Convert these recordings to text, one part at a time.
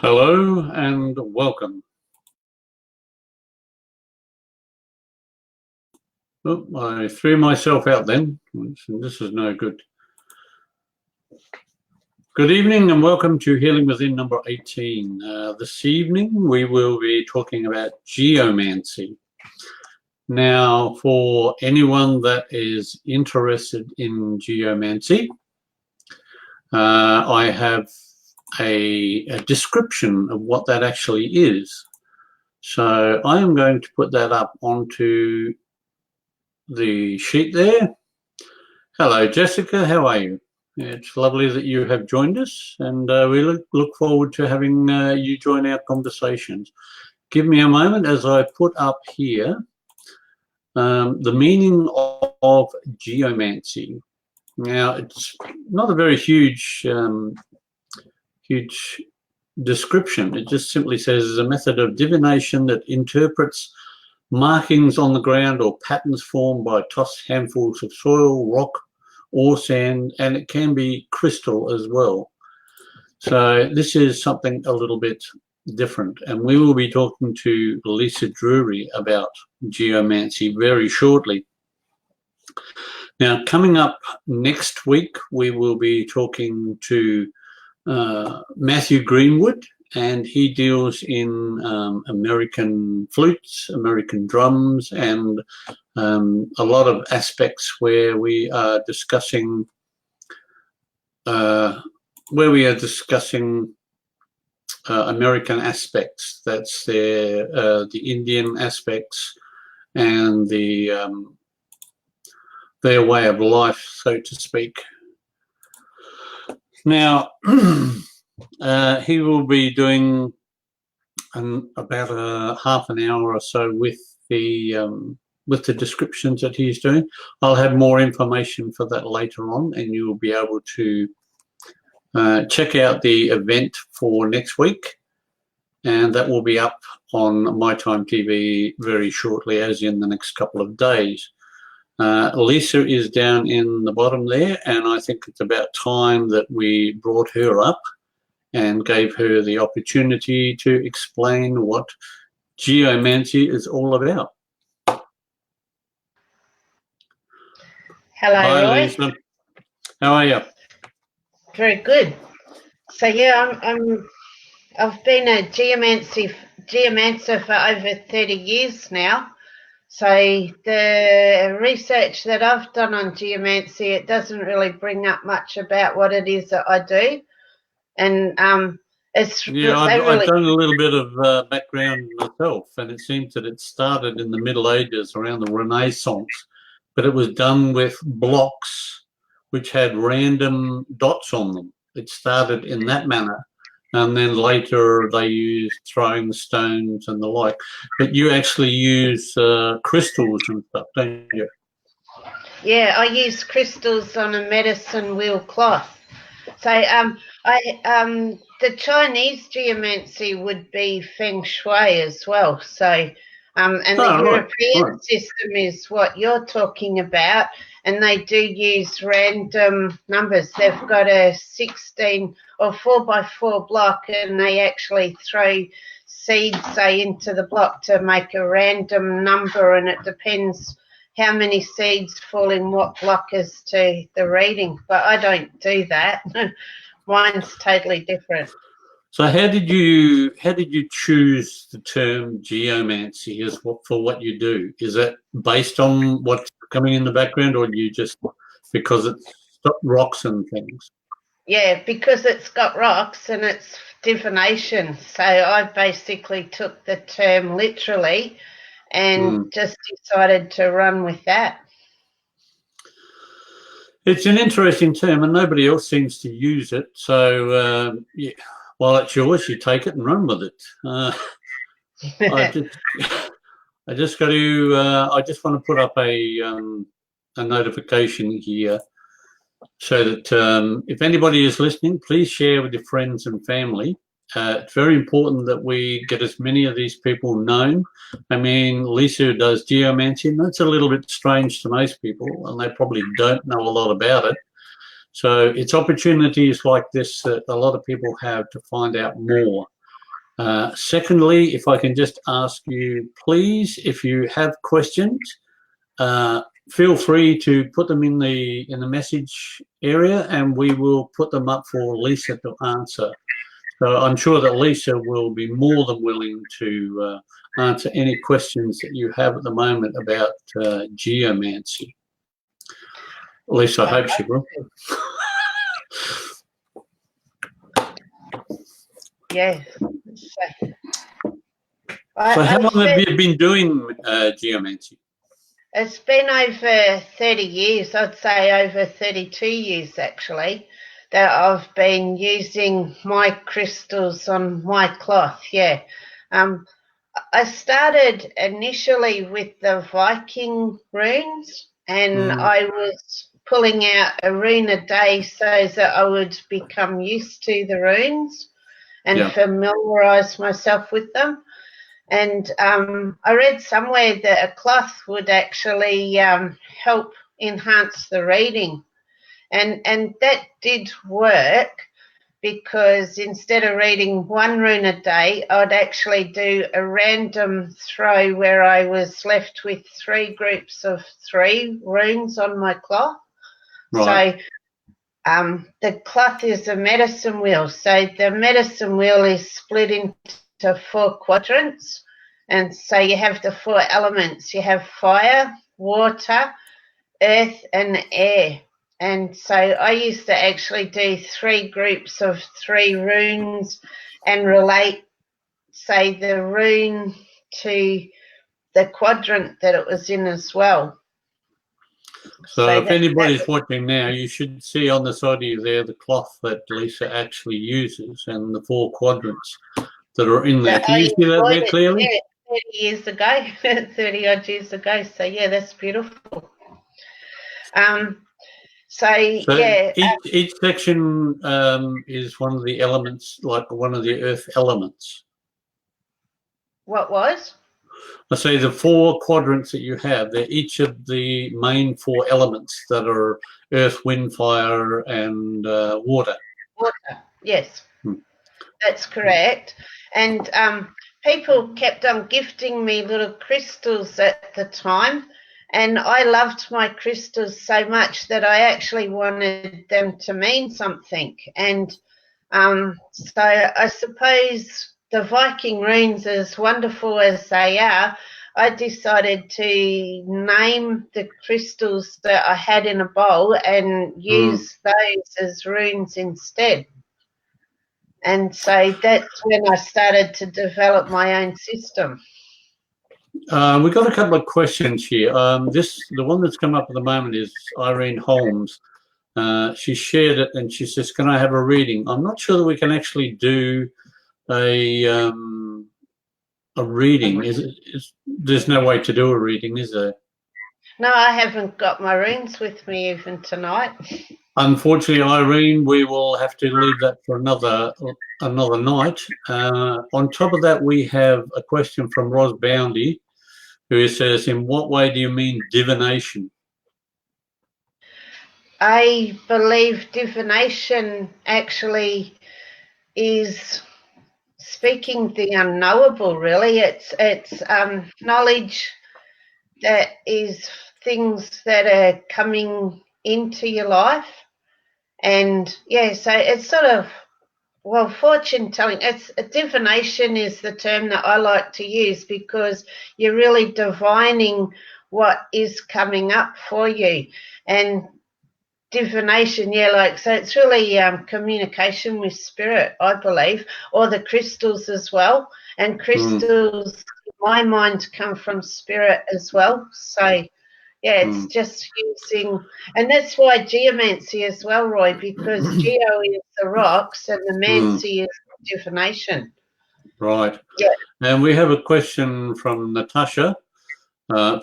Hello and welcome. Oh, I threw myself out then. This is no good. Good evening and welcome to Healing Within number 18. This evening we will be talking about geomancy. Now, for anyone that is interested in geomancy, I have a description of what that actually is. So I am going to put that up onto the sheet there. Hello, Jessica. How are you? It's lovely that you have joined us, and we look forward to having you join our conversations. Give me a moment as I put up here the meaning of geomancy. Now, it's not a very huge description. It just simply says it's a method of divination that interprets markings on the ground or patterns formed by tossed handfuls of soil, rock, or sand, and it can be crystal as well. So this is something a little bit different, and we will be talking to Lisa Drury about geomancy very shortly. Now, coming up next week, we will be talking to Matthew Greenwood, and he deals in American flutes, American drums, and a lot of aspects where we are discussing American aspects. That's the Indian aspects and their way of life, so to speak. Now, he will be doing about a half an hour or so with the descriptions that he's doing. I'll have more information for that later on, and you will be able to check out the event for next week, and that will be up on My Time TV very shortly, as in the next couple of days. Lisa is down in the bottom there, and I think it's about time that we brought her up and gave her the opportunity to explain what geomancy is all about. Hello, Hi, Roy. Lisa. How are you? Very good. So yeah, I've been a geomancer for over 30 years now. So the research that I've done on geomancy, it doesn't really bring up much about what it is that I do, and it's I've done a little bit of background myself, and it seems that it started in the Middle Ages around the Renaissance, but it was done with blocks which had random dots on them. It started in that manner, and then later they used throwing stones and the like. But you actually use crystals and stuff, don't you? Yeah, I use crystals on a medicine wheel cloth. So the Chinese geomancy would be feng shui as well. So and the European system is what you're talking about, and they do use random numbers. They've got a 16 or 4x4 block, and they actually throw seeds, say, into the block to make a random number, and it depends how many seeds fall in what block as to the reading. But I don't do that. Mine's totally different. So how did you choose the term geomancy as for what you do? Is that based on what's coming in the background, or you just because it's got rocks and things? Yeah, because it's got rocks and it's divination. So I basically took the term literally and just decided to run with that. It's an interesting term, and nobody else seems to use it. So yeah. Well, it's yours. You take it and run with it. I just want to put up a notification here so that if anybody is listening, please share with your friends and family. It's very important that we get as many of these people known. I mean, Lisa does geomancy, and that's a little bit strange to most people, and they probably don't know a lot about it. So it's opportunities like this that a lot of people have to find out more. Secondly, if I can just ask you, please, if you have questions, feel free to put them in the message area, and we will put them up for Lisa to answer. So I'm sure that Lisa will be more than willing to answer any questions that you have at the moment about geomancy. Lisa, I hope she will. Yes. So how long have you been doing geomancy? It's been over 30 years, I'd say over 32 years actually, that I've been using my crystals on my cloth, yeah. I started initially with the Viking runes, and I was pulling out a rune a day so that I would become used to the runes and familiarise myself with them. And I read somewhere that a cloth would actually help enhance the reading. And that did work, because instead of reading one rune a day, I'd actually do a random throw where I was left with 3 groups of 3 runes on my cloth. Right. So the cloth is a medicine wheel. So the medicine wheel is split into 4 quadrants. And so you have the 4 elements. You have fire, water, earth, and air. And so I used to actually do 3 groups of 3 runes and relate, say, the rune to the quadrant that it was in as well. So if anybody's watching now, you should see on the side of you there the cloth that Lisa actually uses and the 4 quadrants that are in there. Can you see that there clearly? Yeah, 30 years ago, 30 odd years ago. So yeah, that's beautiful. So yeah, each section is one of the elements, like one of the earth elements. What was? I say the 4 quadrants that you have, they're each of the main 4 elements that are earth, wind, fire, and water. Water, yes, that's correct. And people kept on gifting me little crystals at the time. And I loved my crystals so much that I actually wanted them to mean something. And so I suppose the Viking runes, as wonderful as they are, I decided to name the crystals that I had in a bowl and use those as runes instead. And so that's when I started to develop my own system. We've got a couple of questions here. The one that's come up at the moment is Irene Holmes. She shared it and she says, "Can I have a reading?" I'm not sure that we can actually do a reading. There's no way to do a reading, is there? No, I haven't got my runes with me even tonight. Unfortunately, Irene, we will have to leave that for another night. On top of that, we have a question from Ros Boundy, who says, "In what way do you mean divination?" I believe divination actually is speaking the unknowable, really. It's knowledge that is things that are coming into your life. And yeah, so it's sort of, well, fortune telling. Divination is the term that I like to use, because you're really divining what is coming up for you. And divination, yeah, like, so it's really communication with spirit, I believe, or the crystals as well. And crystals, in my mind, come from spirit as well. So yeah, it's just using, and that's why geomancy as well, Roy, because geo is the rocks and the mancy is divination. Right. Yeah. And we have a question from Natasha.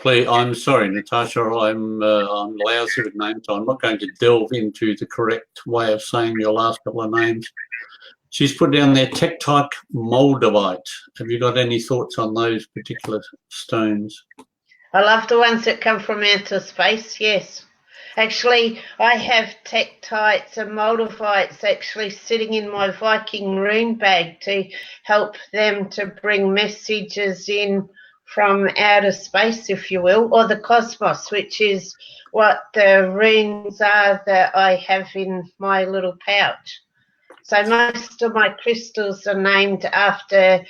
Please, I'm sorry, Natasha, I'm lousy with names, so I'm not going to delve into the correct way of saying your last couple of names. She's put down there tektite moldavite. Have you got any thoughts on those particular stones? I love the ones that come from outer space, yes. Actually, I have tektites and moldavites actually sitting in my Viking rune bag to help them to bring messages in from outer space, if you will, or the cosmos, which is what the runes are that I have in my little pouch. So most of my crystals are named after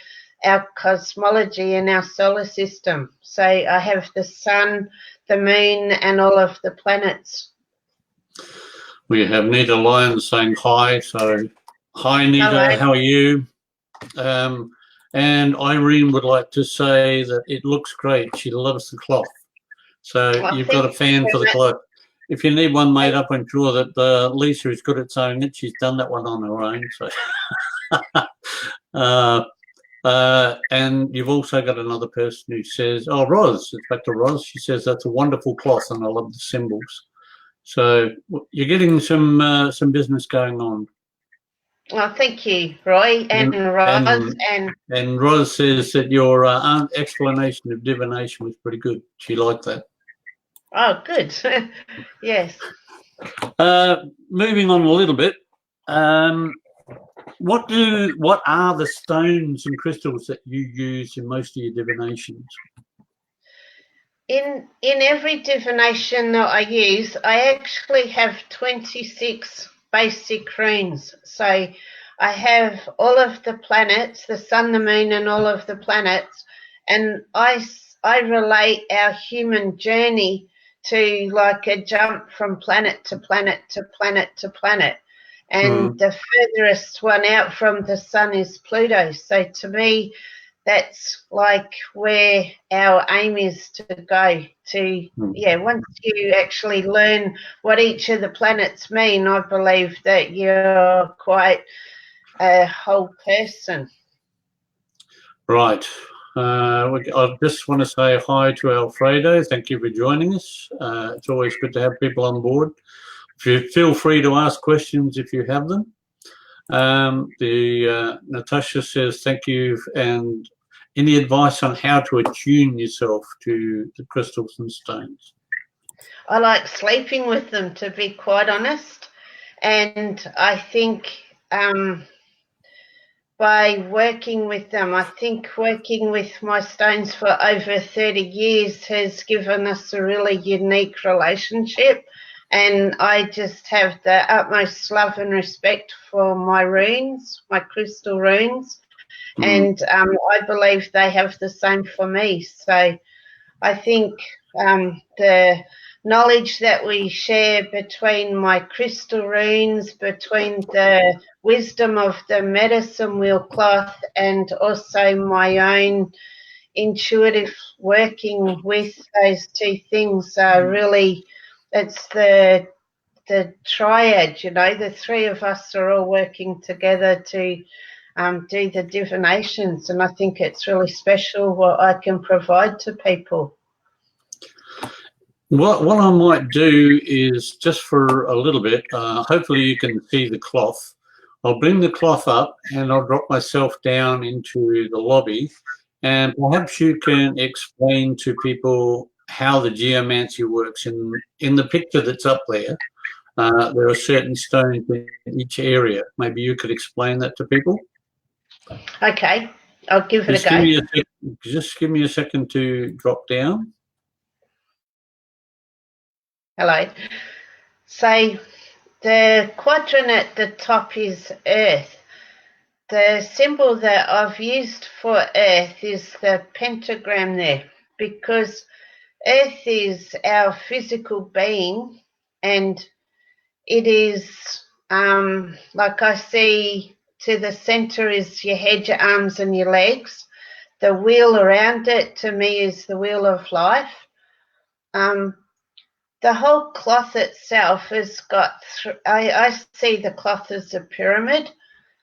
our cosmology and our solar system. So I have the sun, the moon, and all of the planets. We have Nita Lyons saying hi. So hi, Nita. Hello. How are you? And Irene would like to say that it looks great. She loves the cloth. So you've got a fan for the cloth. If you need one made up, I'm sure that Lisa is good at sewing it. She's done that one on her own. So, and you've also got another person who says, "Oh, Roz, it's back to Roz." She says that's a wonderful cloth, and I love the symbols. So you're getting some business going on. Well, thank you, Roy and Roz. And Roz says that your explanation of divination was pretty good. She liked that. Oh, good. Yes. Moving on a little bit, what are the stones and crystals that you use in most of your divinations? In every divination that I use, I actually have 26 basic runes. So I have all of the planets, the sun, the moon, and all of the planets, and I relate our human journey to like a jump from planet to planet to planet to planet. And the furthest one out from the sun is Pluto. So to me, that's like where our aim is to go to. Yeah, once you actually learn what each of the planets mean, I believe that you're quite a whole person. Right. I just want to say hi to Alfredo. Thank you for joining us. It's always good to have people on board. Feel free to ask questions if you have them. Natasha says thank you, and any advice on how to attune yourself to the crystals and stones? I like sleeping with them, to be quite honest, and I think by working with them, I think working with my stones for over 30 years has given us a really unique relationship. And I just have the utmost love and respect for my runes, my crystal runes. And I believe they have the same for me. So I think the knowledge that we share between my crystal runes, between the wisdom of the medicine wheel cloth, and also my own intuitive working with those two things are really, it's the triad, you know, the three of us are all working together to do the divinations, and I think it's really special what I can provide to people. What I might do is, just for a little bit, hopefully you can see the cloth. I'll bring the cloth up and I'll drop myself down into the lobby, and perhaps you can explain to people how the geomancy works. In the picture that's up there, there are certain stones in each area. Maybe you could explain that to people? Okay, I'll give it a go. Just give me a second to drop down. Hello. So the quadrant at the top is Earth. The symbol that I've used for Earth is the pentagram there, because Earth is our physical being, and it is like I see to the center is your head, your arms, and your legs. The wheel around it to me is the wheel of life. The whole cloth itself has got, I see the cloth as a pyramid.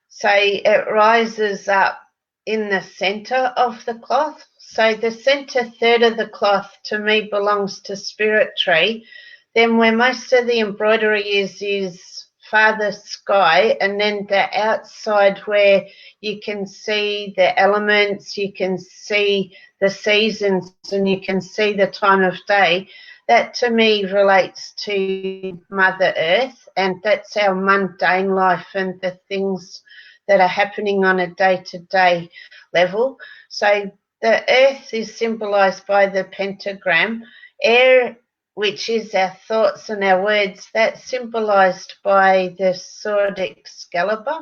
So it rises up in the center of the cloth. So the center third of the cloth to me belongs to spirit tree. Then where most of the embroidery is farther sky, and then the outside where you can see the elements, you can see the seasons, and you can see the time of day. that to me relates to Mother Earth, and that's our mundane life and the things that are happening on a day-to-day level. So the earth is symbolized by the pentagram. Air, which is our thoughts and our words, that's symbolized by the sword Excalibur.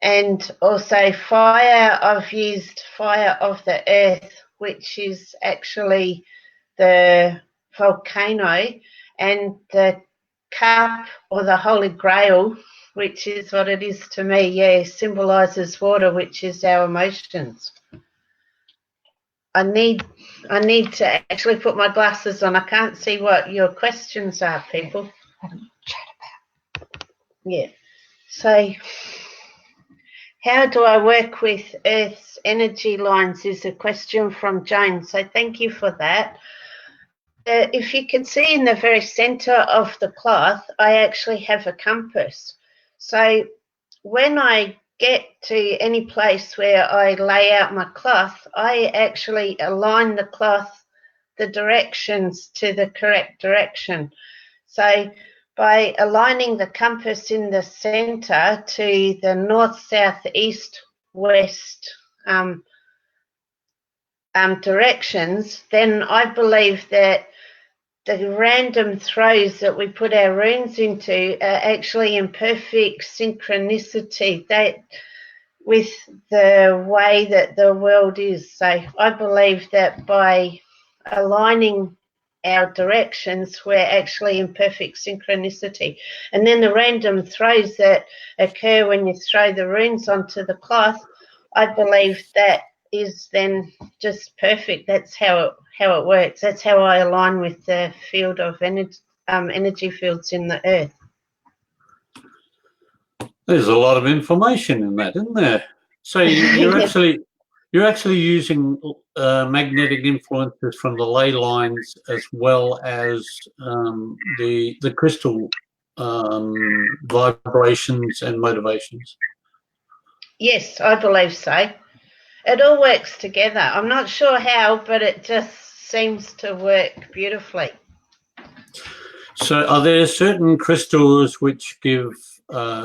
And also fire, I've used fire of the earth, which is actually the volcano, and the cup or the Holy Grail, which is what it is to me, symbolises water, which is our emotions. I need to actually put my glasses on. I can't see what your questions are, people. Yeah. So how do I work with Earth's energy lines is a question from Jane. So thank you for that. If you can see in the very centre of the cloth, I actually have a compass. So when I get to any place where I lay out my cloth, I actually align the cloth, the directions to the correct direction. So by aligning the compass in the centre to the north, south, east, west directions, then I believe that the random throws that we put our runes into are actually in perfect synchronicity with the way that the world is. So I believe that by aligning our directions, we're actually in perfect synchronicity. And then the random throws that occur when you throw the runes onto the cloth, I believe that is then just perfect. That's how it works. That's how I align with the field of energy fields in the earth. There's a lot of information in that, isn't there? So you're actually using magnetic influences from the ley lines as well as the crystal vibrations and motivations. Yes, I believe so. It all works together. I'm not sure how, but it just seems to work beautifully. So are there certain crystals which give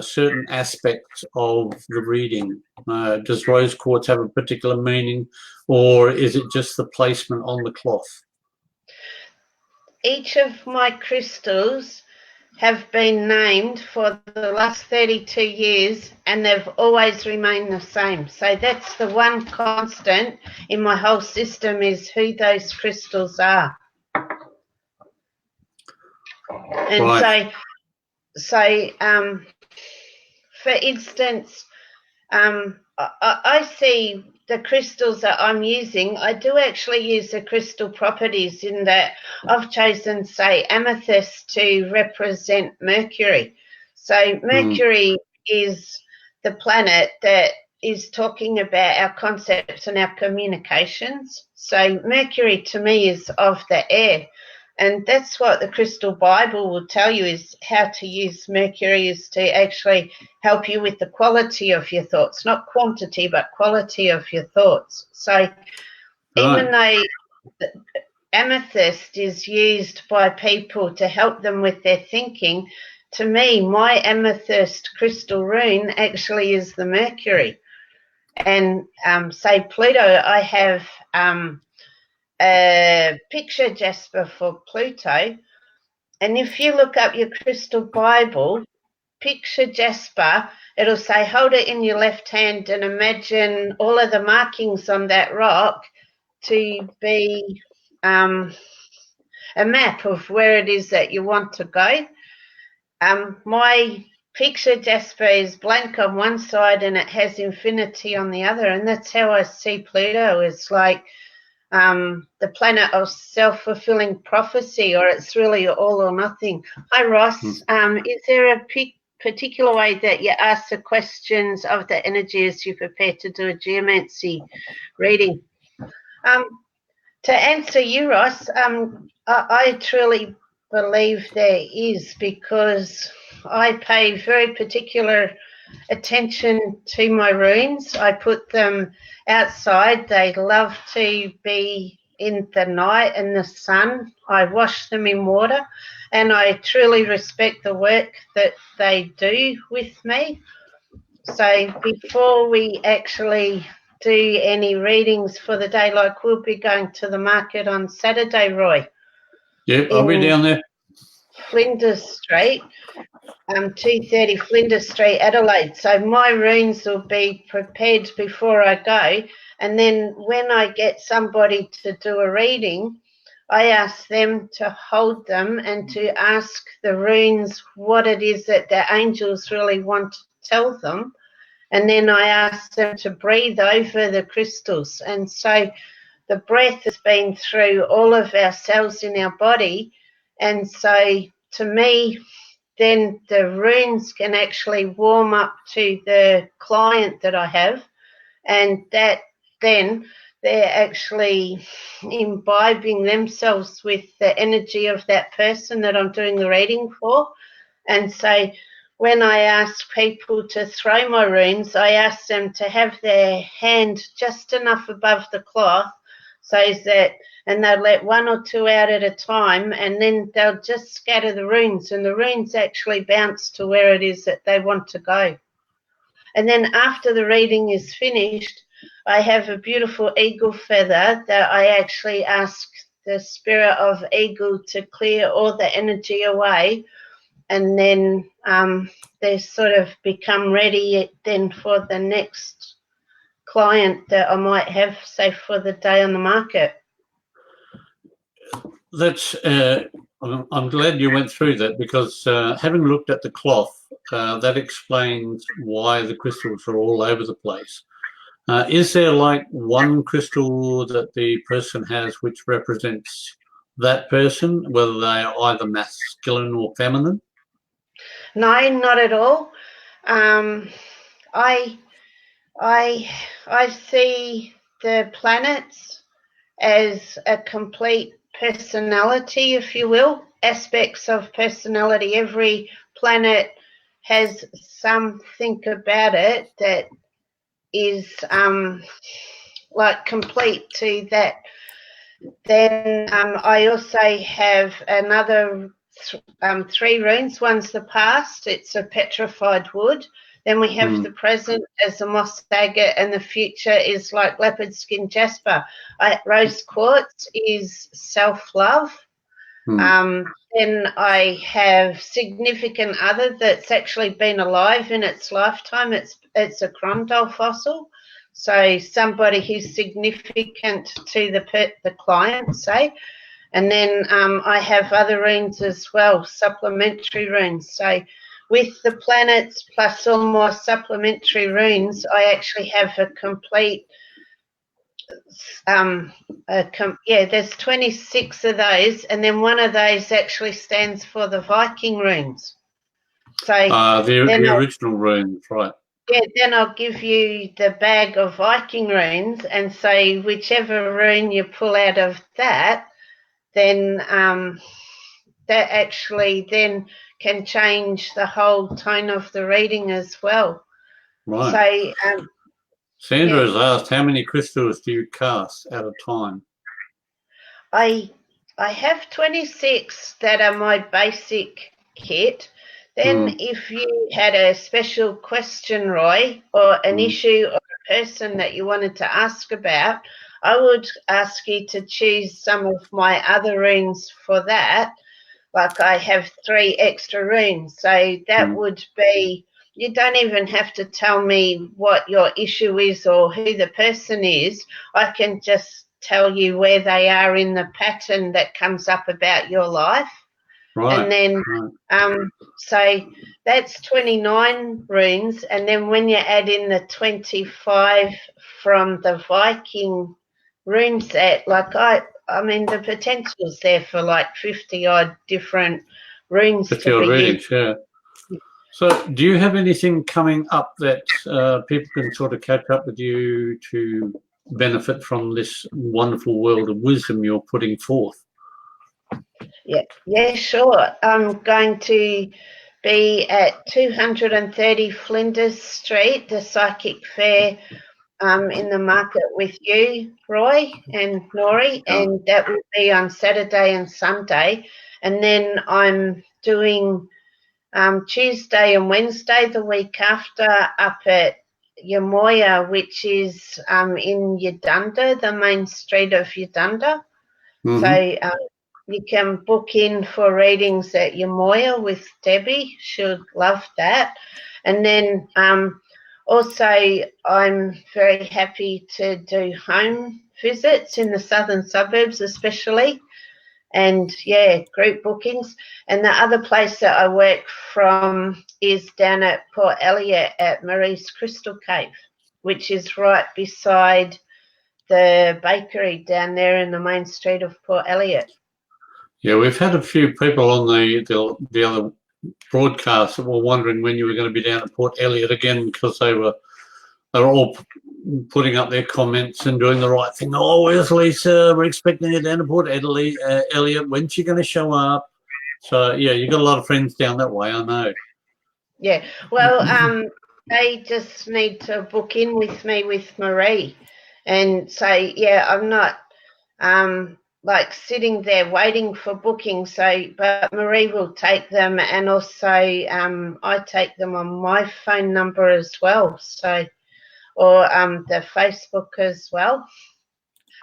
certain aspects of the reading? Does rose quartz have a particular meaning, or is it just the placement on the cloth? Each of my crystals have been named for the last 32 years, and they've always remained the same. So that's the one constant in my whole system, is who those crystals are. And right. So for instance, I see the crystals that I'm using. I do actually use the crystal properties in that I've chosen, say, amethyst to represent Mercury. So Mercury is the planet that is talking about our concepts and our communications. So Mercury to me is of the air. And that's what the Crystal Bible will tell you, is how to use Mercury is to actually help you with the quality of your thoughts, not quantity, but quality of your thoughts. So even though amethyst is used by people to help them with their thinking, to me, my amethyst crystal rune actually is the Mercury. And say Pluto, I have a picture jasper for Pluto, and if you look up your crystal Bible, picture jasper, it'll say hold it in your left hand and imagine all of the markings on that rock to be a map of where it is that you want to go. My picture jasper is blank on one side and it has infinity on the other, and that's how I see Pluto. It's like the planet of self-fulfilling prophecy, or it's really all or nothing. Hi, Ross. Is there a particular way that you ask the questions of the energy as you prepare to do a geomancy reading? To answer you, Ross, I truly believe there is, because I pay very particular attention to my runes. I put them outside. They love to be in the night in the sun. I wash them in water, and I truly respect the work that they do with me. So before we actually do any readings for the day, like we'll be going to the market on Saturday, Roy. Yep, I'll be down there. Flinders Street, 230 Flinders Street, Adelaide. So my runes will be prepared before I go. And then when I get somebody to do a reading, I ask them to hold them and to ask the runes what it is that the angels really want to tell them. And then I ask them to breathe over the crystals. And so the breath has been through all of our cells in our body. And so to me, then the runes can actually warm up to the client that I have. And that then they're actually imbibing themselves with the energy of that person that I'm doing the reading for. And so when I ask people to throw my runes, I ask them to have their hand just enough above the cloth so that, and they'll let one or two out at a time, and then they'll just scatter the runes, and the runes actually bounce to where it is that they want to go. And then after the reading is finished, I have a beautiful eagle feather that I actually ask the spirit of eagle to clear all the energy away. And then they sort of become ready then for the next client that I might have, say, for the day on the market. That's. I'm glad you went through that, because having looked at the cloth, that explains why the crystals are all over the place. Is there like one crystal that the person has which represents that person, whether they are either masculine or feminine? No, not at all. I see the planets as a complete personality, if you will, aspects of personality. Every planet has something about it that is like complete to that. Then I also have another 3 runes. One's the past, it's a petrified wood. Then we have the present as a moss agate, and the future is like leopard skin jasper. Rose quartz is self-love. Then I have significant other that's actually been alive in its lifetime. It's a crondole fossil. So somebody who's significant to the client, say. And then I have other runes as well, supplementary runes. So with the planets plus all my supplementary runes, I actually have a complete, there's 26 of those, and then one of those actually stands for the Viking runes. So the original runes, right? Yeah, then I'll give you the bag of Viking runes and say whichever rune you pull out of that, then that actually then can change the whole tone of the reading as well. Right. So, Sandra has asked, how many crystals do you cast at a time? I have 26 that are my basic kit. Then if you had a special question, Roy, or an issue or a person that you wanted to ask about, I would ask you to choose some of my other runes for that. Like I have 3 extra runes. So that would be, you don't even have to tell me what your issue is or who the person is. I can just tell you where they are in the pattern that comes up about your life. Right. And then, so that's 29 runes. And then when you add in the 25 from the Viking rune set, like I mean, the potential's there for like 50 odd different runes. 50 odd readings, yeah. So do you have anything coming up that people can sort of catch up with you to benefit from this wonderful world of wisdom you're putting forth? Yeah, sure. I'm going to be at 230 Flinders Street, the Psychic Fair, in the market with you, Roy and Nori, and that will be on Saturday and Sunday. And then I'm doing Tuesday and Wednesday the week after up at Yamoya, which is in Yadunda, the main street of Yadunda. So you can book in for readings at Yamoya with Debbie. She'll love that. And then also I'm very happy to do home visits in the southern suburbs especially. And, yeah, group bookings. And the other place that I work from is down at Port Elliot at Marie's Crystal Cave, which is right beside the bakery down there in the main street of Port Elliot. Yeah, we've had a few people on the other broadcast that were wondering when you were going to be down at Port Elliot again, because they were all putting up their comments and doing the right thing. Oh, where's Lisa? We're expecting her down to Port Elliot. When's she going to show up? So, yeah, you've got a lot of friends down that way, I know. Yeah, well, they just need to book in with me with Marie and say, yeah, I'm not like sitting there waiting for bookings. So, but Marie will take them, and also I take them on my phone number as well. So, or the Facebook as well.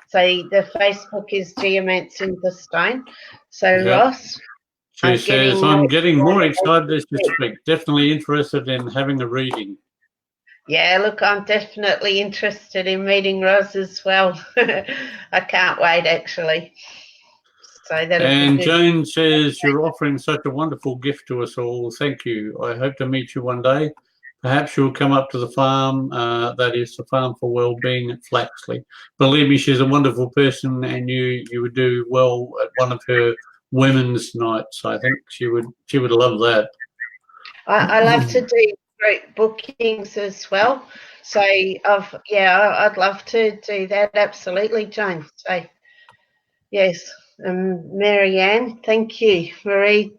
So the Facebook is Geomancing the Stone. So Ross, she says, I'm getting more excited as you speak. Definitely interested in having a reading. Yeah, look, I'm definitely interested in meeting Ross as well. I can't wait, actually. So and Jane says, you're offering such a wonderful gift to us all. Thank you. I hope to meet you one day. Perhaps you'll come up to the farm, that is the Farm for Wellbeing at Flaxley. Believe me, she's a wonderful person, and you would do well at one of her women's nights. I think she would love that. I love to do group bookings as well. So I'd love to do that, absolutely, Jane. So yes, Marianne, thank you. Marie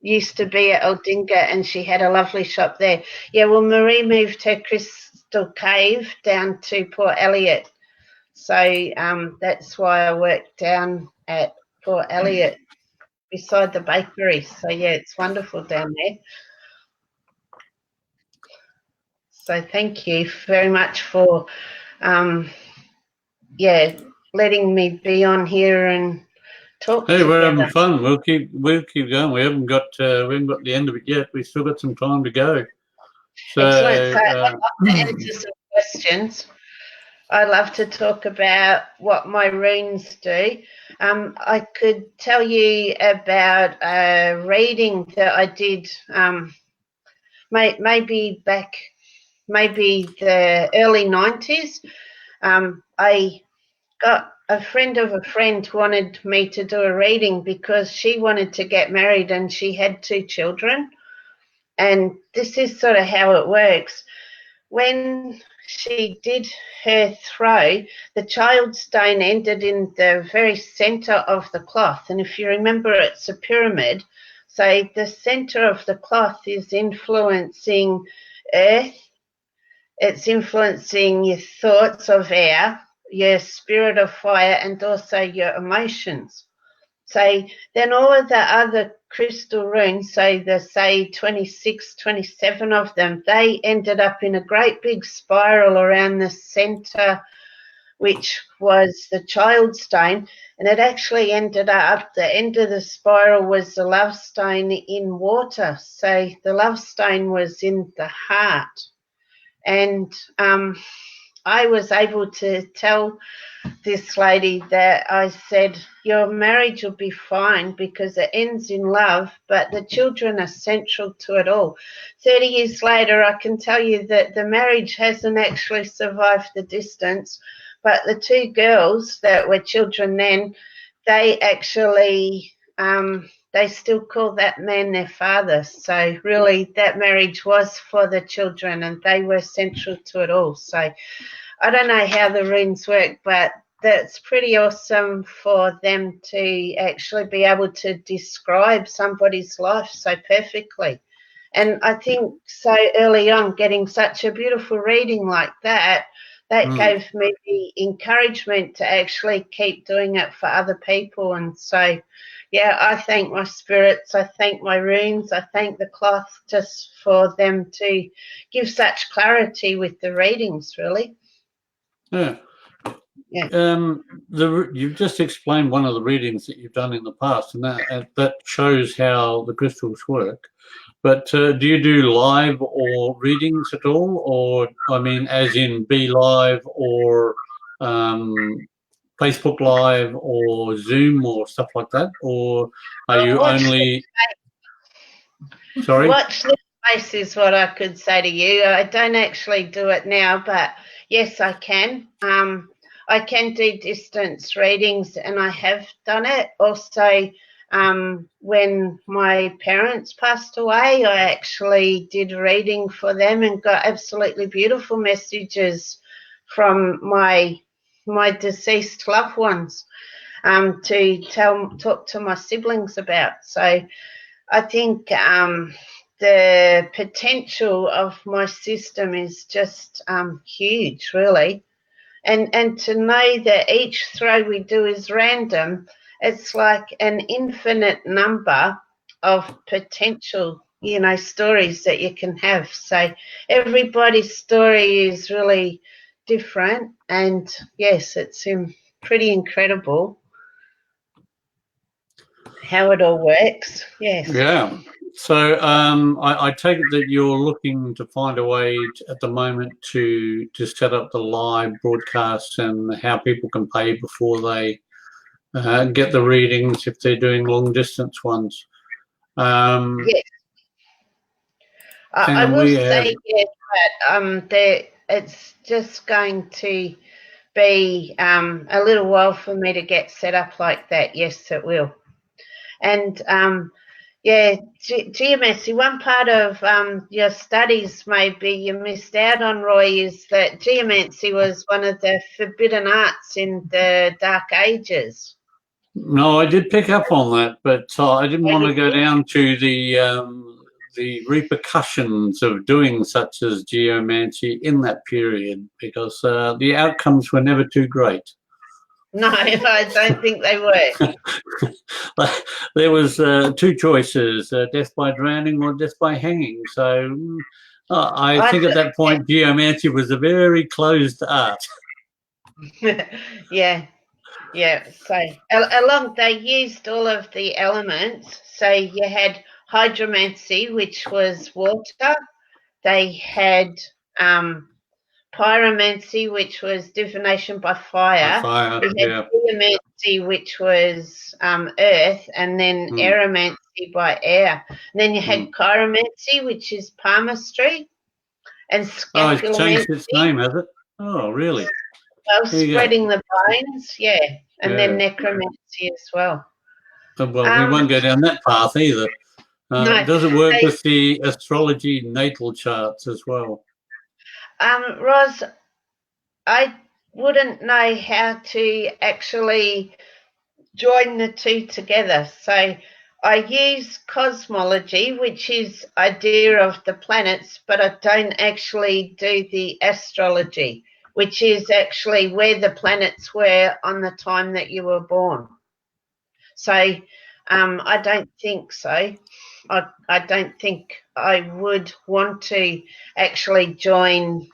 used to be at Aldinga and she had a lovely shop there. Yeah, well, Marie moved her Crystal Cave down to Port Elliot. So that's why I work down at Port Elliot beside the bakery. So, yeah, it's wonderful down there. So thank you very much for, letting me be on here and talk together. We're having fun. We'll keep going. We haven't got the end of it yet. We've still got some time to go. So, excellent. So I'd love to answer some questions. I'd love to talk about what my runes do. I could tell you about a reading that I did maybe the early 90s. I got a friend of a friend wanted me to do a reading because she wanted to get married and she had 2 children. And this is sort of how it works. When she did her throw, the child stone ended in the very center of the cloth. And if you remember, it's a pyramid. So the center of the cloth is influencing earth. It's influencing your thoughts of air, your spirit of fire, and also your emotions. So then all of the other crystal runes, so there's 26, 27 of them, they ended up in a great big spiral around the center, which was the child stone, and it actually ended up, the end of the spiral was the love stone in water. So the love stone was in the heart. And I was able to tell this lady that I said, your marriage will be fine because it ends in love, but the children are central to it all. 30 years later, I can tell you that the marriage hasn't actually survived the distance, but the 2 girls that were children then, they actually, they still call that man their father. So really that marriage was for the children and they were central to it all. So I don't know how the runes work, but that's pretty awesome for them to actually be able to describe somebody's life so perfectly. And I think so early on, getting such a beautiful reading like that that gave me the encouragement to actually keep doing it for other people. And so, yeah, I thank my spirits, I thank my runes, I thank the cloth just for them to give such clarity with the readings, really. Yeah. Yeah. You've just explained one of the readings that you've done in the past, and that shows how the crystals work. But do you do live or readings at all, or I mean, as in Be Live or Facebook Live or Zoom or stuff like that, or are you only? Sorry. Watch this space is what I could say to you. I don't actually do it now, but yes, I can. I can do distance readings, and I have done it. Also, when my parents passed away, I actually did a reading for them and got absolutely beautiful messages from my deceased loved ones to talk to my siblings about. So I think the potential of my system is just huge, really. And to know that each throw we do is random, it's like an infinite number of potential, stories that you can have. So everybody's story is really different. And yes, it's pretty incredible how it all works. Yes. Yeah. So I take it that you're looking to find a way at the moment to set up the live broadcasts and how people can pay before they get the readings if they're doing long distance ones. Yes. I will say yes, but it's just going to be a little while for me to get set up like that. Yes, it will. And Geomancy, one part of your studies maybe you missed out on, Roy, is that Geomancy was one of the forbidden arts in the Dark Ages. No, I did pick up on that, but I didn't want to go down to the repercussions of doing such as geomancy in that period, because the outcomes were never too great. No, I don't think they were. There was two choices, death by drowning or death by hanging. So I think at that point, geomancy was a very closed art. Yeah. So they used all of the elements. So you had hydromancy, which was water. They had pyromancy, which was divination by fire. You had geomancy, which was earth, and then aeromancy by air. And then you had chiromancy, which is palmistry, and scapulomancy. Oh, it's changed its name, has it? Oh, really? Well, spreading the bones, and then necromancy as well. Well, we won't go down that path either. No, does it work with the astrology natal charts as well? Roz, I wouldn't know how to actually join the two together. So I use cosmology, which is idea of the planets, but I don't actually do the astrology, which is actually where the planets were on the time that you were born. So I don't think so. I don't think I would want to actually join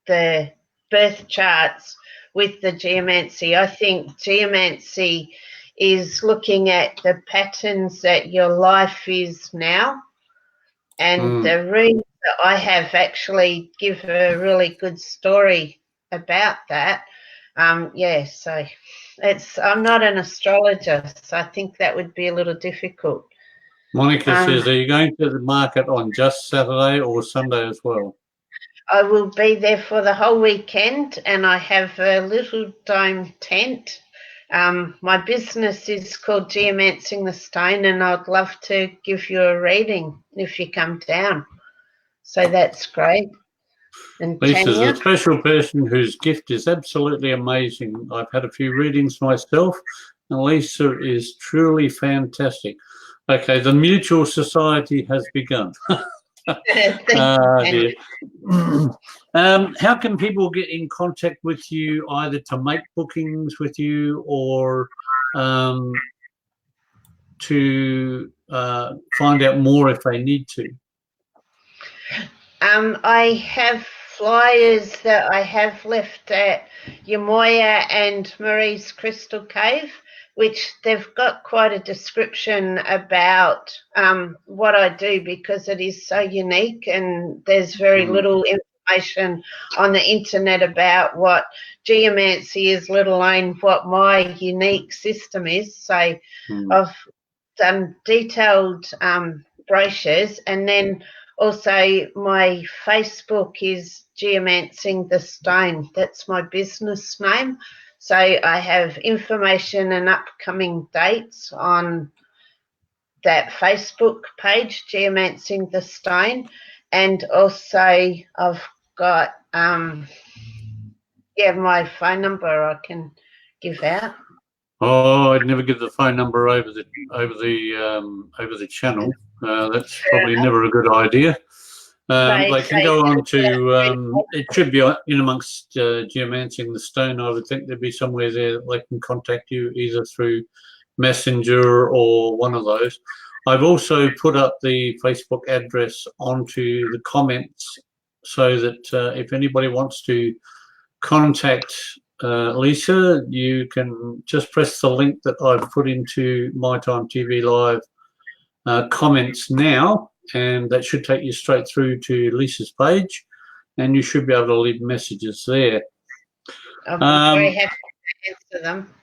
the birth charts with the geomancy. I think geomancy is looking at the patterns that your life is now, and the runes that I have actually give a really good story about that. So I'm not an astrologer, so I think that would be a little difficult. Monica says, are you going to the market on just Saturday or Sunday as well? I will be there for the whole weekend, and I have a little dome tent. My business is called Geomancing the Stone, and I'd love to give you a reading if you come down. So that's great. And Lisa's a special person whose gift is absolutely amazing. I've had a few readings myself, and Lisa is truly fantastic. Okay, the Mutual Society has begun. Dear. How can people get in contact with you, either to make bookings with you or to find out more if they need to? I have flyers that I have left at Yamoya and Marie's Crystal Cave, which they've got quite a description about what I do, because it is so unique and there's very little information on the internet about what geomancy is, let alone what my unique system is. So I've done detailed brochures, and then also my Facebook is Geomancing the Stone. That's my business name. So I have information and upcoming dates on that Facebook page, Geomancing the Stone, and also I've got my phone number I can give out. Oh, I'd never give the phone number over the channel. That's probably never a good idea. They can go on to, it should be in amongst Geomancing the Stone. I would think there'd be somewhere there that they can contact you either through Messenger or one of those. I've also put up the Facebook address onto the comments so that if anybody wants to contact Lisa, you can just press the link that I've put into My Time TV Live comments now, and that should take you straight through to Lisa's page, and you should be able to leave messages there. I'll be very happy to answer them.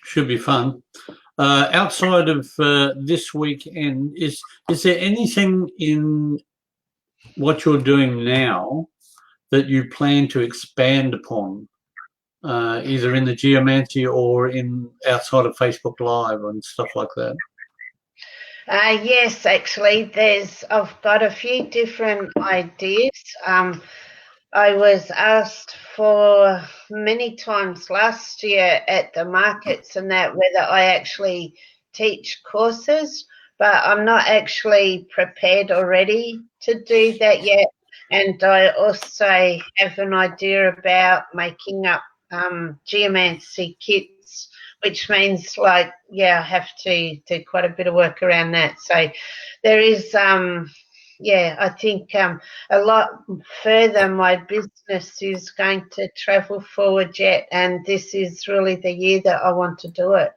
Should be fun. Outside of this weekend, is there anything in what you're doing now that you plan to expand upon, either in the Geomancy or in outside of Facebook Live and stuff like that? Yes, actually, I've got a few different ideas. I was asked for many times last year at the markets and that whether I actually teach courses, but I'm not actually prepared or ready to do that yet. And I also have an idea about making up geomancy kits, which means I have to do quite a bit of work around that. So there is I think a lot further my business is going to travel forward yet, and this is really the year that I want to do it.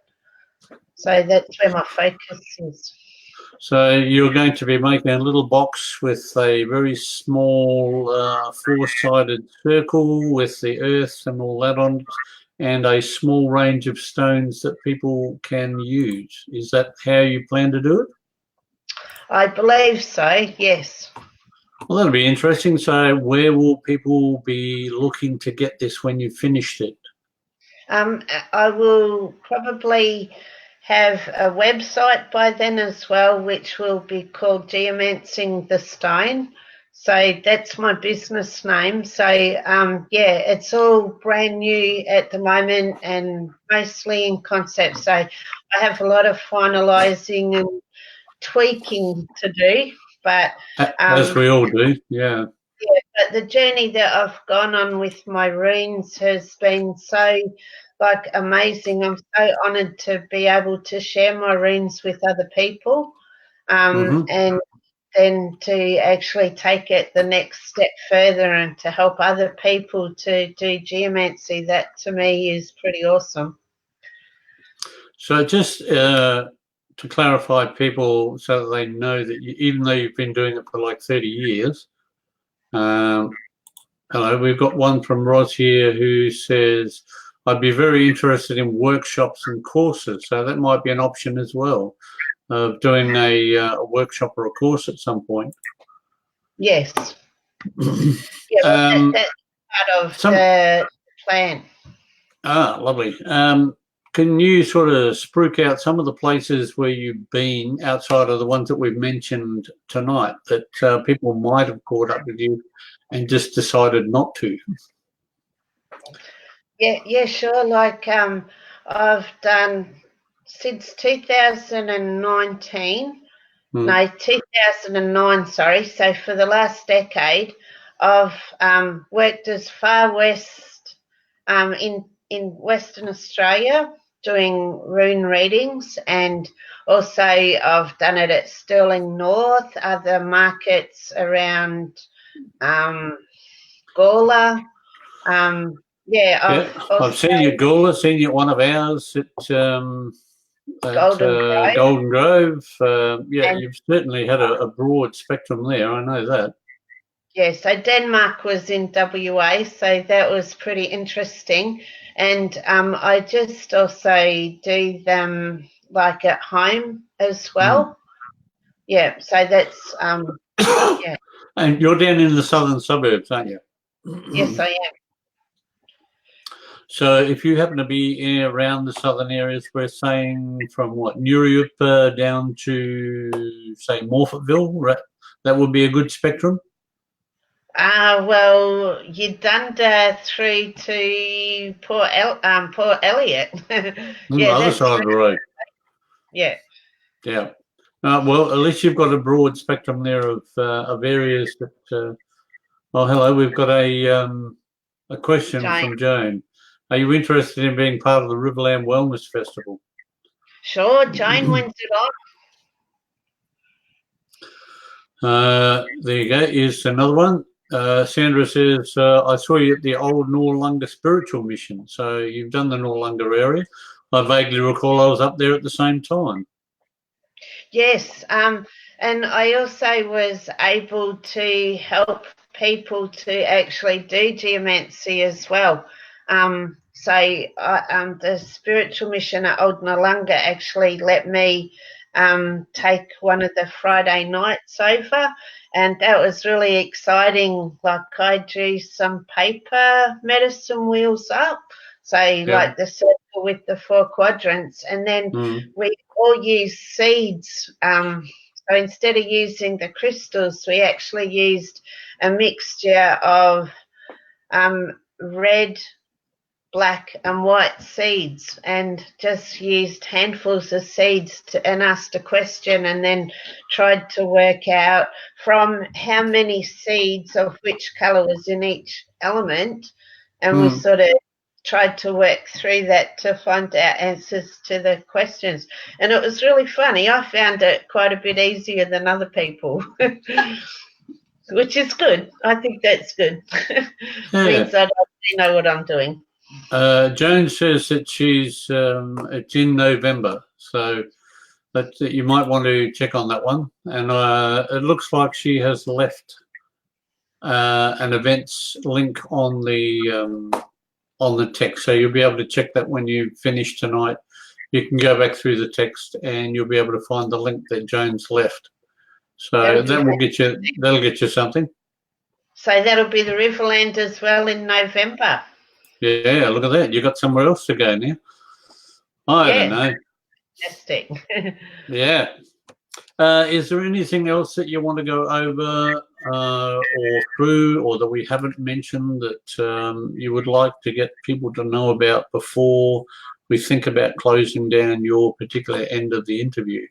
So that's where my focus is. So you're going to be making a little box with a very small four-sided circle with the earth and all that on it, and a small range of stones that people can use. Is that how you plan to do it? I believe so, yes. Well, that'll be interesting. So where will people be looking to get this when you've finished it? I will probably have a website by then as well, which will be called Geomancing the Stone. So that's my business name. So it's all brand new at the moment and mostly in concept. So I have a lot of finalising and tweaking to do, but as we all do, yeah. Yeah, but the journey that I've gone on with my runes has been so amazing. I'm so honoured to be able to share my runes with other people, and then to actually take it the next step further and to help other people to do geomancy. That to me is pretty awesome. So just to clarify people so that they know that even though you've been doing it for like 30 years, hello, we've got one from Roz here who says, I'd be very interested in workshops and courses. So that might be an option as well, of doing a workshop or a course at some point. Yes. That's part of the plan. Ah, lovely. Can you sort of spruik out some of the places where you've been outside of the ones that we've mentioned tonight that people might have caught up with you and just decided not to? Yeah, sure. I've done since 2019. No, 2009, sorry. So for the last decade, I've worked as far west in Western Australia doing rune readings, and also I've done it at Stirling North, other markets around Gawler. I've seen you at Gawler, seen you at one of ours at Golden Grove. You've certainly had a broad spectrum there. I know that. Yeah, so Denmark was in WA, so that was pretty interesting. And I just also do them like at home as well. Yeah, so that's yeah. And you're down in the southern suburbs, aren't you? Yes, I am. So if you happen to be around the southern areas, we're saying from what, Nuriup down to, say, Morphettville, right? That would be a good spectrum? Well, Uganda through to Port Elliot. The other side of the road. Yeah. Yeah. Well, at least you've got a broad spectrum there of areas that. Oh, hello. We've got a question from Joan. Are you interested in being part of the Riverland Wellness Festival? Sure, Jane. When's it on? There you go. Is another one. Sandra says, I saw you at the old Noarlunga Spiritual Mission. So you've done the Noarlunga area. I vaguely recall I was up there at the same time. Yes. And I also was able to help people to actually do geomancy as well. So the spiritual mission at Old Noarlunga actually let me take one of the Friday nights over, and that was really exciting. Like I drew some paper medicine wheels up, so like the circle with the 4 quadrants, and then we all use seeds. So instead of using the crystals, we actually used a mixture of red, black and white seeds, and just used handfuls of seeds and asked a question, and then tried to work out from how many seeds of which colour was in each element, and we sort of tried to work through that to find out answers to the questions. And it was really funny. I found it quite a bit easier than other people, which is good. I think that's good. Means I don't know what I'm doing. Joan says that it's in November, so that you might want to check on that one. And it looks like she has left an events link on the text, so you'll be able to check that when you finish tonight. You can go back through the text and you'll be able to find the link that Joan's left. So that'll get you something. So that'll be the Riverland as well in November. Yeah, look at that. You got somewhere else to go now. I don't know. Fantastic. Yeah. Is there anything else that you want to go over or through, or that we haven't mentioned that you would like to get people to know about before we think about closing down your particular end of the interview?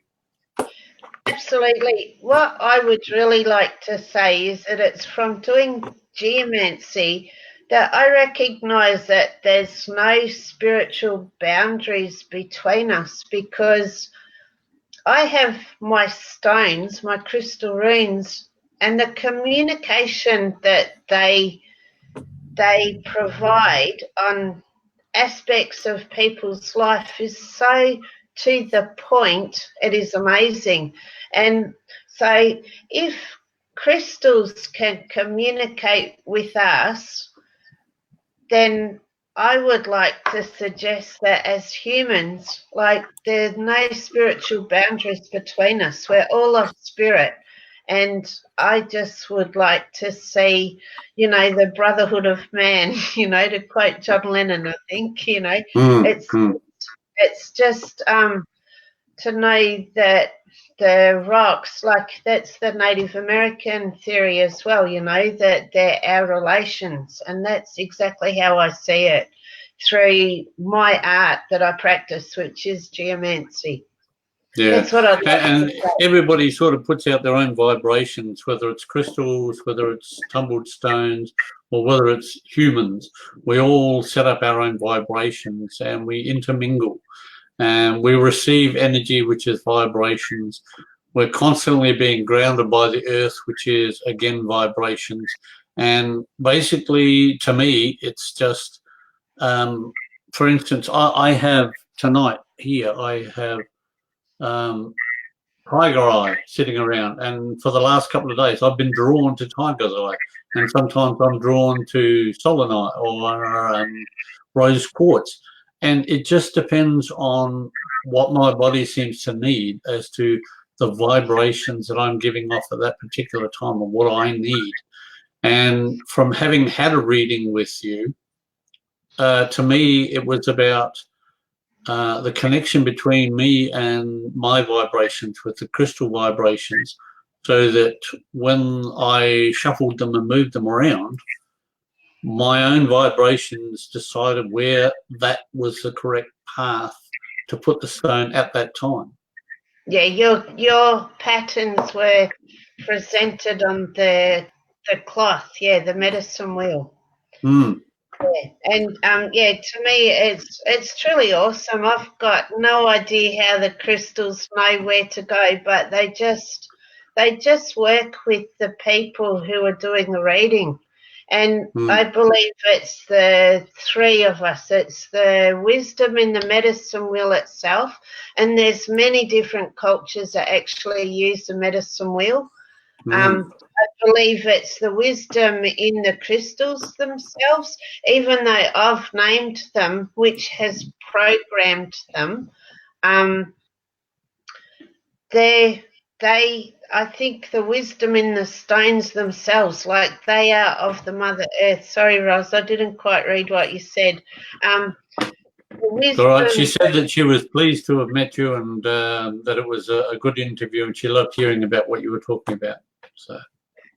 Absolutely. What I would really like to say is that it's from doing geomancy that I recognise that there's no spiritual boundaries between us, because I have my stones, my crystal runes, and the communication that they provide on aspects of people's life is so to the point, it is amazing. And so if crystals can communicate with us, then I would like to suggest that as humans, like, there's no spiritual boundaries between us. We're all of spirit. And I just would like to see, the brotherhood of man, to quote John Lennon, I think, it's just to know that the rocks, like, that's the Native American theory as well, that they're our relations. And that's exactly how I see it through my art that I practice, which is geomancy. Yeah, That's what I'd like and to say. everybody sort of puts out their own vibrations, whether it's crystals, whether it's tumbled stones, or whether it's humans. We all set up our own vibrations and we intermingle and we receive energy, which is vibrations. We're constantly being grounded by the earth, which is, again, vibrations. And basically, to me, it's just, for instance, I have tonight here, I have tiger eye sitting around, and for the last couple of days I've been drawn to tiger's eye, and sometimes I'm drawn to selenite or rose quartz, and it just depends on what my body seems to need as to the vibrations that I'm giving off at that particular time and what I need. And from having had a reading with you, to me it was about the connection between me and my vibrations with the crystal vibrations, so that when I shuffled them and moved them around, my own vibrations decided where that was the correct path to put the stone at that time. Yeah, your patterns were presented on the cloth, yeah, the medicine wheel. Mm. Yeah. And yeah, to me it's truly awesome. I've got no idea how the crystals know where to go, but they just work with the people who are doing the reading. And I believe it's the three of us. It's the wisdom in the medicine wheel itself, and there's many different cultures that actually use the medicine wheel. I believe it's the wisdom in the crystals themselves, even though I've named them, which has programmed them. I think the wisdom in the stones themselves, like they are of the Mother Earth. Sorry, Roz, I didn't quite read what you said. All right. She said that she was pleased to have met you and that it was a good interview, and she loved hearing about what you were talking about. So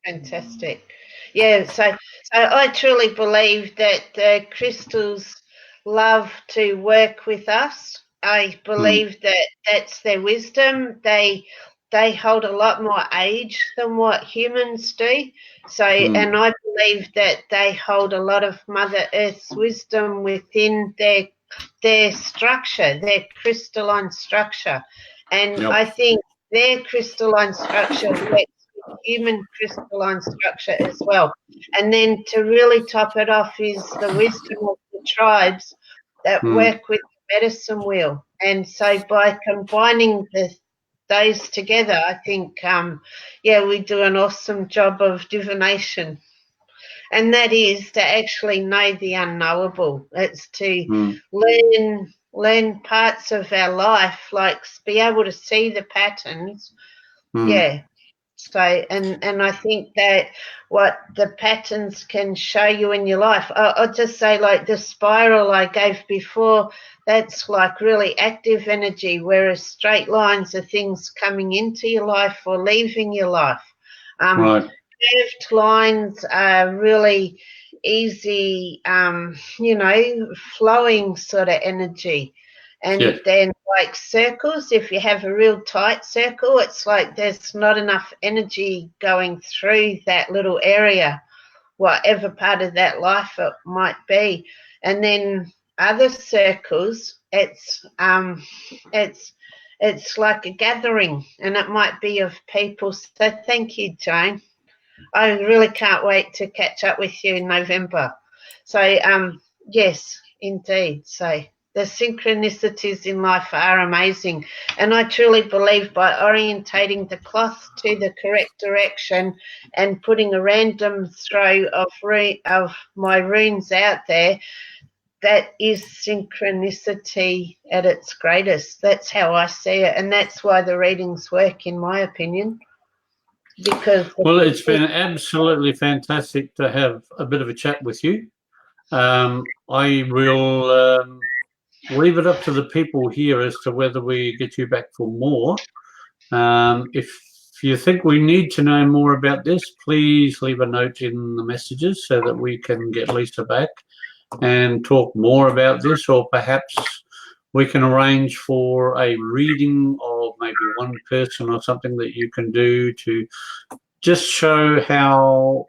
fantastic. Yeah, so I truly believe that the crystals love to work with us. I believe that that's their wisdom. They hold a lot more age than what humans do. So, and I believe that they hold a lot of Mother Earth's wisdom within their structure, their crystalline structure. And I think their crystalline structure works with human crystalline structure as well. And then to really top it off is the wisdom of the tribes that work with the medicine wheel. And so by combining those together, I think, we do an awesome job of divination. And that is to actually know the unknowable. It's to learn parts of our life, like be able to see the patterns. Yeah. So, and I think that what the patterns can show you in your life, I'll just say, like the spiral I gave before, that's like really active energy, whereas straight lines are things coming into your life or leaving your life. Curved lines are really easy, flowing sort of energy. And then like circles, if you have a real tight circle, it's like there's not enough energy going through that little area, whatever part of that life it might be. And then other circles, it's like a gathering, and it might be of people. So thank you, Jane. I really can't wait to catch up with you in November. So yes, indeed. So the synchronicities in life are amazing. And I truly believe by orientating the cloth to the correct direction and putting a random throw of my runes out there, that is synchronicity at its greatest. That's how I see it. And that's why the readings work, in my opinion. Well, it's been absolutely fantastic to have a bit of a chat with you. I will leave it up to the people here as to whether we get you back for more. If you think we need to know more about this, please leave a note in the messages so that we can get Lisa back and talk more about this, or perhaps we can arrange for a reading of maybe one person or something that you can do to just show how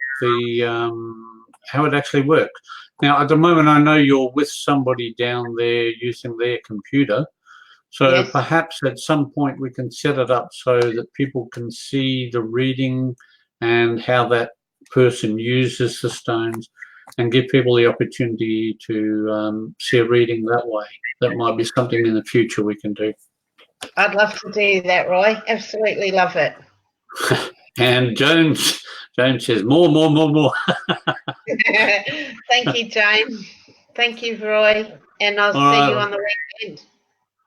how it actually works. Now, at the moment, I know you're with somebody down there using their computer. So Yes. perhaps at some point we can set it up so that people can see the reading and how that person uses the stones, and give people the opportunity to see a reading that way. That might be something in the future we can do. I'd love to do that, Roy. Absolutely love it. And Jones says more. Thank you, Jane. Thank you, Roy. And I'll see you on the weekend.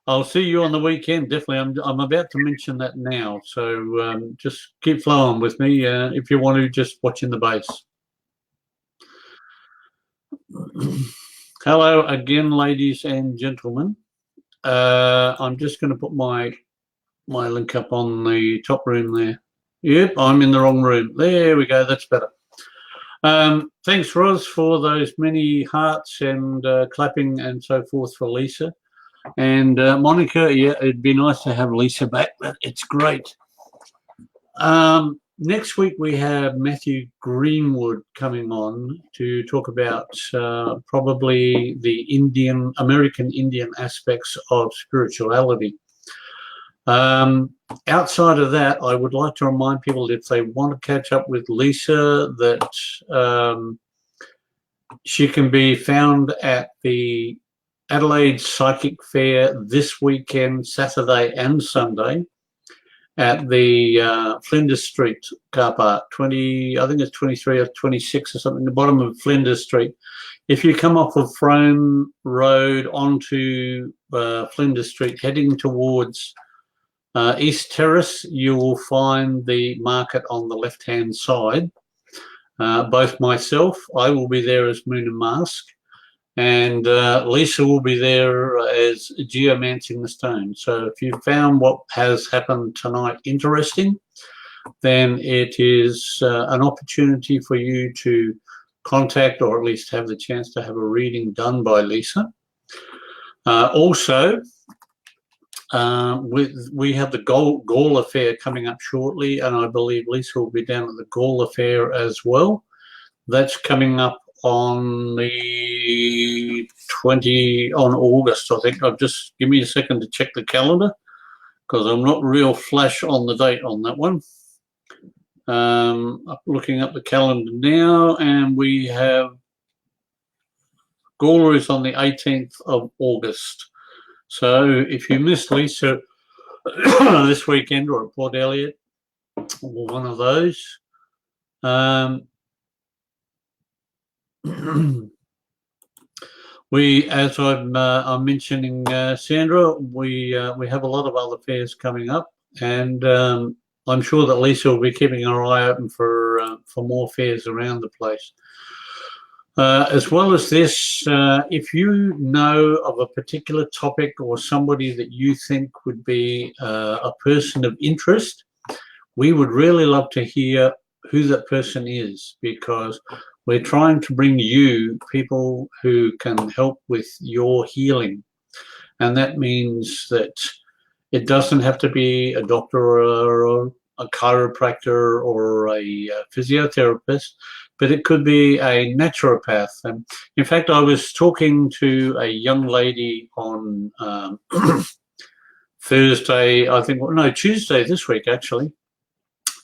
I'll see you on the weekend, definitely. I'm about to mention that now, so just keep flowing with me if you want to, just watching the base. Hello again, ladies and gentlemen. I'm just going to put my link up on the top room there. Yep, I'm in the wrong room. There we go, that's better. Thanks, Roz, for those many hearts and clapping and so forth for Lisa. And Monica, yeah, it'd be nice to have Lisa back. It's great. Next week we have Matthew Greenwood coming on to talk about probably the American Indian aspects of spirituality. Outside of that, I would like to remind people, if they want to catch up with Lisa, that she can be found at the Adelaide Psychic Fair this weekend, Saturday and Sunday, at the Flinders Street car park, I think it's 23 or 26 or something, the bottom of Flinders Street. If you come off of Frome Road onto Flinders Street, heading towards East Terrace, you will find the market on the left-hand side. Both myself, I will be there as Moon and Mask, and Lisa will be there as Geomancing the Stone. So if you found what has happened tonight interesting, then it is an opportunity for you to contact, or at least have the chance to have a reading done by Lisa. Also, we have the Gawler Fair coming up shortly, and I believe Lisa will be down at the Gawler Fair as well. That's coming up on the on August, I think. Just give me a second to check the calendar, because I'm not real flash on the date on that one. I'm looking up the calendar now, and we have Gawler is on the 18th of August. So if you missed Lisa this weekend, or at Port Elliot, or one of those, as I'm mentioning, Sandra, we have a lot of other fairs coming up, and I'm sure that Lisa will be keeping her eye open for more fairs around the place. As well as this, if you know of a particular topic or somebody that you think would be a person of interest, we would really love to hear who that person is, because we're trying to bring you people who can help with your healing. And that means that it doesn't have to be a doctor or a chiropractor or a physiotherapist, but it could be a naturopath. And in fact, I was talking to a young lady on Thursday, I think, no, Tuesday this week, actually.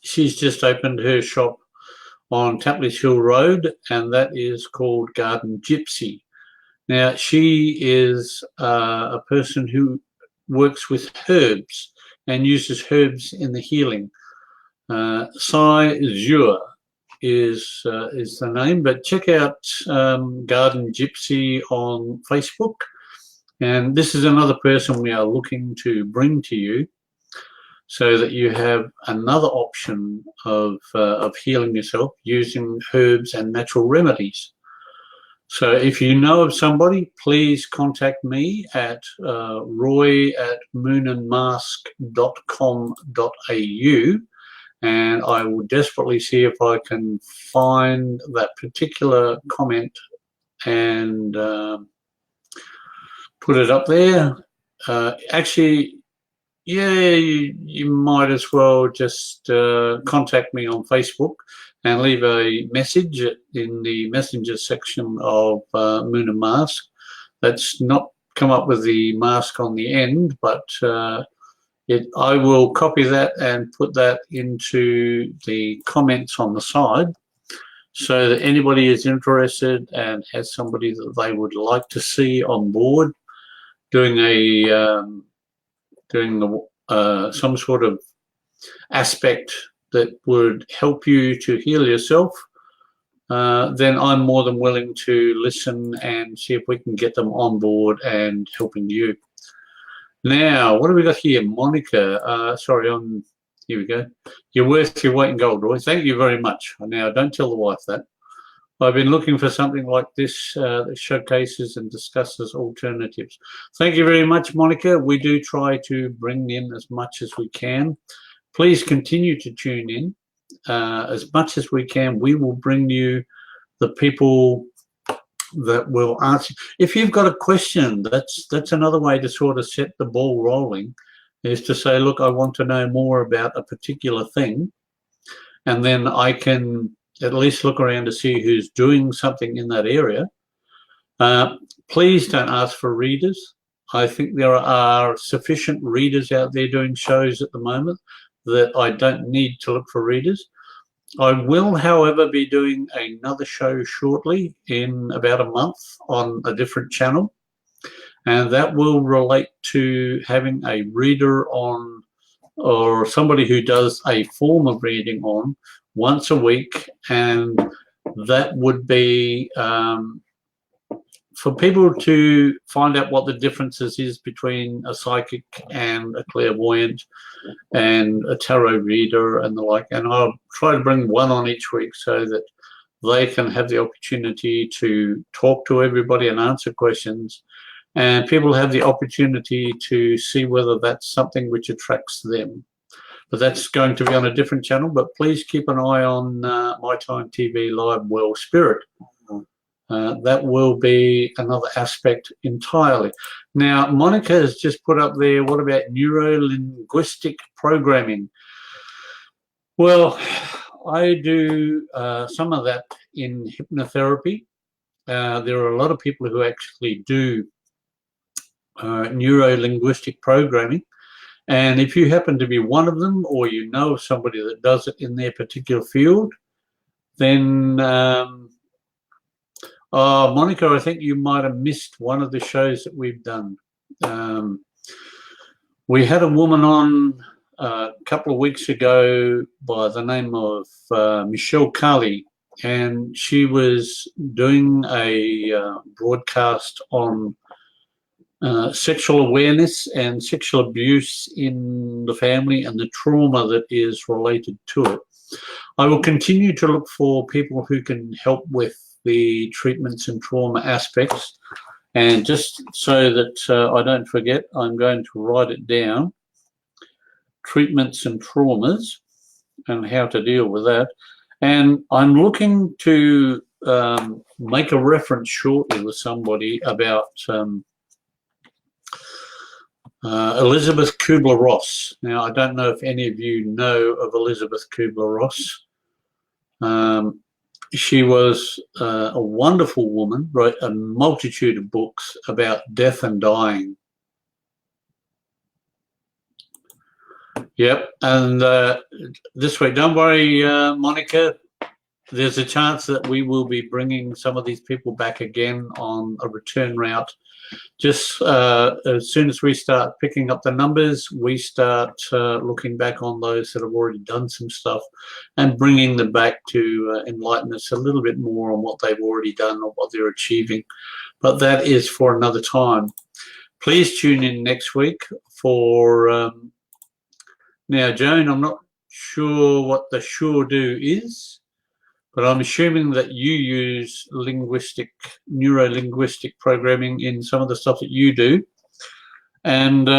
She's just opened her shop on Tapley's Hill Road, and that is called Garden Gypsy. Now, she is a person who works with herbs and uses herbs in the healing. Sai Zhua is the name, but check out Garden Gypsy on Facebook. And this is another person we are looking to bring to you, so that you have another option of healing yourself using herbs and natural remedies. So if you know of somebody, please contact me at roy@moonandmask.com.au, and I will desperately see if I can find that particular comment and put it up there. Actually, Yeah, you might as well just contact me on Facebook and leave a message in the messenger section of Moon and Mask. That's not come up with the mask on the end, but I will copy that and put that into the comments on the side, so that anybody is interested and has somebody that they would like to see on board doing some sort of aspect that would help you to heal yourself, then I'm more than willing to listen and see if we can get them on board and helping you. Now, what have we got here? Monica, here we go. You're worth your weight in gold, Roy. Thank you very much. Now, don't tell the wife that. I've been looking for something like this that showcases and discusses alternatives. Thank you very much, Monica. We do try to bring in as much as we can. Please continue to tune in as much as we can. We will bring you the people that will answer. If you've got a question, that's another way to sort of set the ball rolling, is to say, look, I want to know more about a particular thing, and then I can at least look around to see who's doing something in that area. Please don't ask for readers. I think there are sufficient readers out there doing shows at the moment that I don't need to look for readers. I will, however, be doing another show shortly in about a month on a different channel, and that will relate to having a reader on, or somebody who does a form of reading on, once a week, and that would be for people to find out what the differences is between a psychic and a clairvoyant and a tarot reader and the like. And I'll try to bring one on each week so that they can have the opportunity to talk to everybody and answer questions, and people have the opportunity to see whether that's something which attracts them. But that's going to be on a different channel. But please keep an eye on My Time TV Live Well Spirit. That will be another aspect entirely. Now, Monica has just put up there, what about neuro-linguistic programming? Well, I do some of that in hypnotherapy. There are a lot of people who actually do neuro-linguistic programming. And if you happen to be one of them, or you know of somebody that does it in their particular field, then, Monica, I think you might have missed one of the shows that we've done. We had a woman on a couple of weeks ago by the name of Michelle Carley, and she was doing a broadcast on sexual awareness and sexual abuse in the family and the trauma that is related to it. I will continue to look for people who can help with the treatments and trauma aspects, and just so that I don't forget, I'm going to write it down: treatments and traumas and how to deal with that. And I'm looking to make a reference shortly with somebody about Elizabeth Kubler-Ross. Now, I don't know if any of you know of Elizabeth Kubler-Ross. She was a wonderful woman, wrote a multitude of books about death and dying. Yep, and this way, don't worry, Monica, there's a chance that we will be bringing some of these people back again on a return route. Just as soon as we start picking up the numbers, we start looking back on those that have already done some stuff and bringing them back to enlighten us a little bit more on what they've already done or what they're achieving. But that is for another time. Please tune in next week for... now, Joan, I'm not sure what the sure do is, but I'm assuming that you use neuro-linguistic programming in some of the stuff that you do. And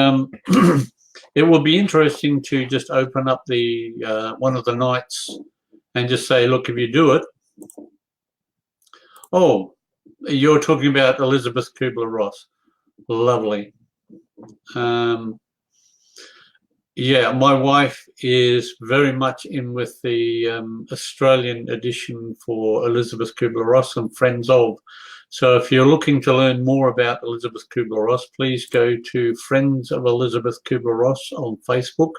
it will be interesting to just open up the one of the nights and just say, look, if you do it... Oh, you're talking about Elizabeth Kubler-Ross. Lovely. Yeah, my wife is very much in with the Australian edition for Elizabeth Kubler-Ross and Friends of. So if you're looking to learn more about Elizabeth Kubler-Ross, please go to Friends of Elizabeth Kubler-Ross on Facebook,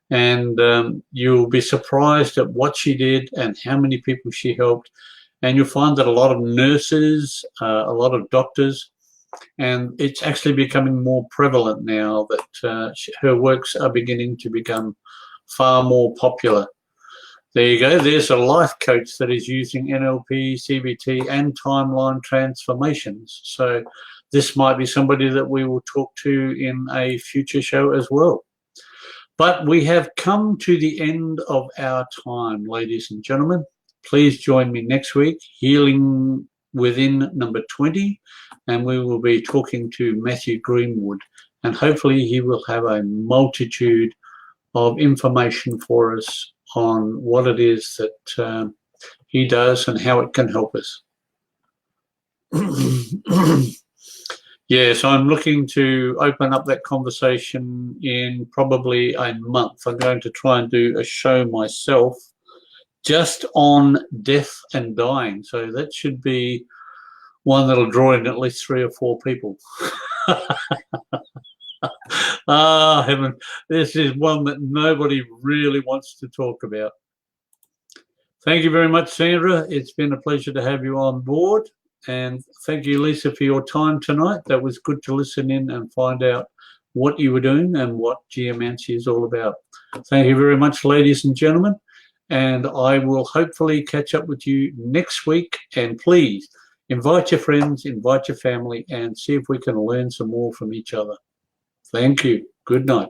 and you'll be surprised at what she did and how many people she helped. And you'll find that a lot of nurses, a lot of doctors, and it's actually becoming more prevalent now that her works are beginning to become far more popular. There you go. There's a life coach that is using NLP, CBT, and timeline transformations. So this might be somebody that we will talk to in a future show as well. But we have come to the end of our time, ladies and gentlemen. Please join me next week, Healing Within number 20, and we will be talking to Matthew Greenwood, and hopefully he will have a multitude of information for us on what it is that he does and how it can help us. Yes, I'm looking to open up that conversation in probably a month. I'm going to try and do a show myself just on death and dying. So that should be one that'll draw in at least 3 or 4 people. Ah, heaven. This is one that nobody really wants to talk about. Thank you very much, Sandra. It's been a pleasure to have you on board. And thank you, Lisa, for your time tonight. That was good to listen in and find out what you were doing and what geomancy is all about. Thank you very much, ladies and gentlemen. And I will hopefully catch up with you next week. And please invite your friends, invite your family, and see if we can learn some more from each other. Thank you. Good night.